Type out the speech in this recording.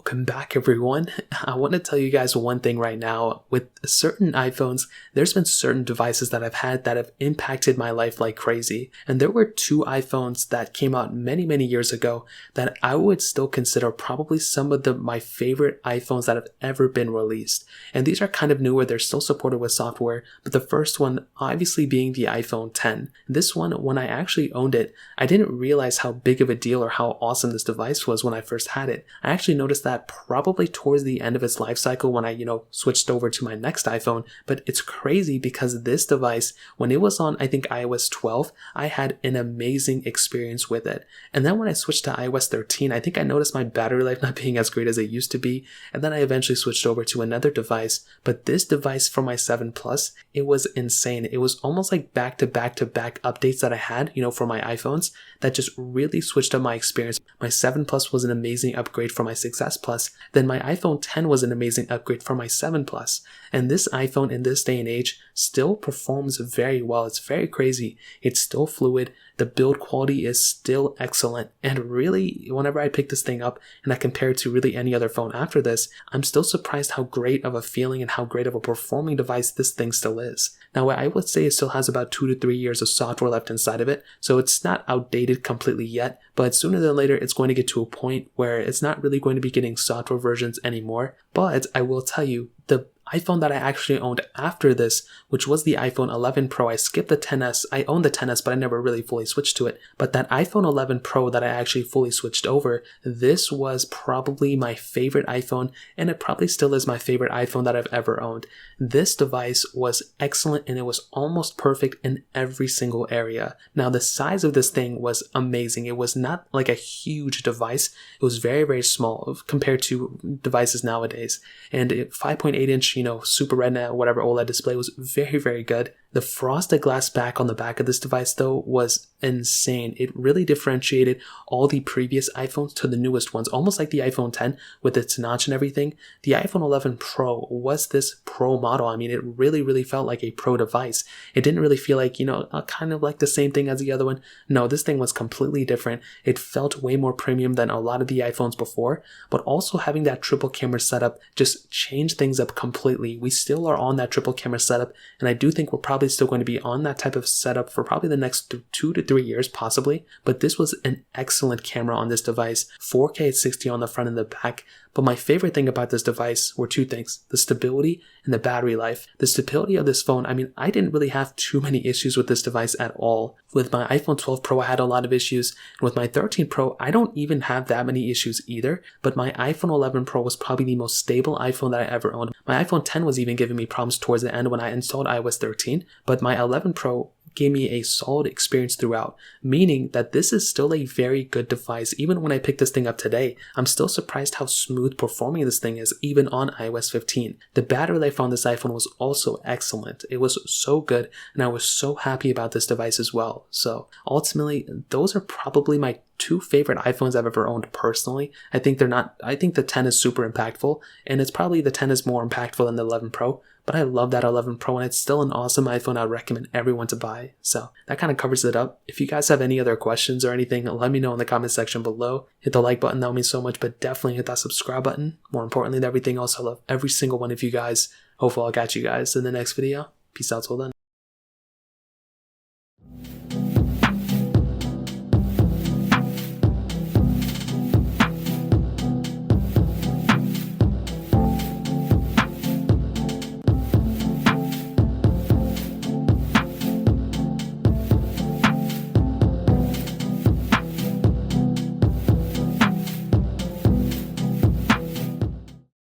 Welcome back, everyone. I want to tell you guys one thing right now. With certain iPhones, there's been certain devices that I've had that have impacted my life like crazy. And there were two iPhones that came out many years ago that I would still consider probably some of my favorite iPhones that have ever been released. And these are kind of newer, they're still supported with software, but the first one obviously being the iPhone X. This one, when I actually owned it, I didn't realize how big of a deal or how awesome this device was when I first had it. I actually noticed that probably towards the end of its life cycle when I, switched over to my next iPhone. But it's crazy because this device, when it was on, I think iOS 12, I had an amazing experience with it. And then when I switched to iOS 13, I think I noticed my battery life not being as great as it used to be. And then I eventually switched over to another device. But this device for my 7 Plus, it was insane. It was almost like back-to-back updates that I had, for my iPhones that just really switched up my experience. My 7 Plus was an amazing upgrade for my 6S Plus. Then my iPhone X was an amazing upgrade for my 7 Plus. And this iPhone in this day and age still performs very well. It's very crazy. It's still fluid. The build quality is still excellent. And really, whenever I pick this thing up and I compare it to really any other phone after this, I'm still surprised how great of a feeling and how great of a performing device this thing still is. Now, I would say it still has about 2 to 3 years of software left inside of it, so it's not outdated completely yet, but sooner than later, it's going to get to a point where it's not really going to be getting software versions anymore. But I will tell you, the iPhone that I actually owned after this, which was the iPhone 11 Pro, I skipped the XS. I owned the XS, but I never really fully switched to it. But that iPhone 11 Pro that I actually fully switched over, this was probably my favorite iPhone, and it probably still is my favorite iPhone that I've ever owned. This device was excellent, and it was almost perfect in every single area. Now, the size of this thing was amazing. It was not like a huge device. It was very small compared to devices nowadays. And 5.8-inch Super Retina, whatever OLED display was very good. The frosted glass back on the back of this device, though, was insane. It really differentiated all the previous iPhones to the newest ones, almost like the iPhone X with its notch and everything. The iPhone 11 Pro was this Pro model. I mean, it really felt like a Pro device. It didn't really feel like, kind of like the same thing as the other one. No, this thing was completely different. It felt way more premium than a lot of the iPhones before, but also having that triple camera setup just changed things up completely. We still are on that triple camera setup, and I do think we're probably still going to be on that type of setup for probably the next 2 to 3 years possibly. But this was an excellent camera on this device, 4K at 60 on the front and the back. But my favorite thing about this device were two things: the stability and the battery life. The stability of this phone, I didn't really have too many issues with this device at all. With my iPhone 12 Pro, I had a lot of issues. And with my 13 Pro, I don't even have that many issues either. But my iPhone 11 Pro was probably the most stable iPhone that I ever owned. My iPhone X was even giving me problems towards the end when I installed iOS 13. But my 11 Pro gave me a solid experience throughout, meaning that this is still a very good device. Even when I picked this thing up today, I'm still surprised how smooth performing this thing is, even on iOS 15. The battery life on this iPhone was also excellent. It was so good, and I was so happy about this device as well. So ultimately, those are probably my two favorite iPhones I've ever owned personally. I think the 10 is super impactful, and it's probably the 10 is more impactful than the 11 Pro, but I love that 11 Pro, and it's still an awesome iPhone I would recommend everyone to buy. So that kind of covers it up. If you guys have any other questions or anything, let me know in the comment section below. Hit the like button, that would mean so much, but definitely hit that subscribe button. More importantly than everything else, I love every single one of you guys. Hopefully I'll catch you guys in the next video. Peace out till then.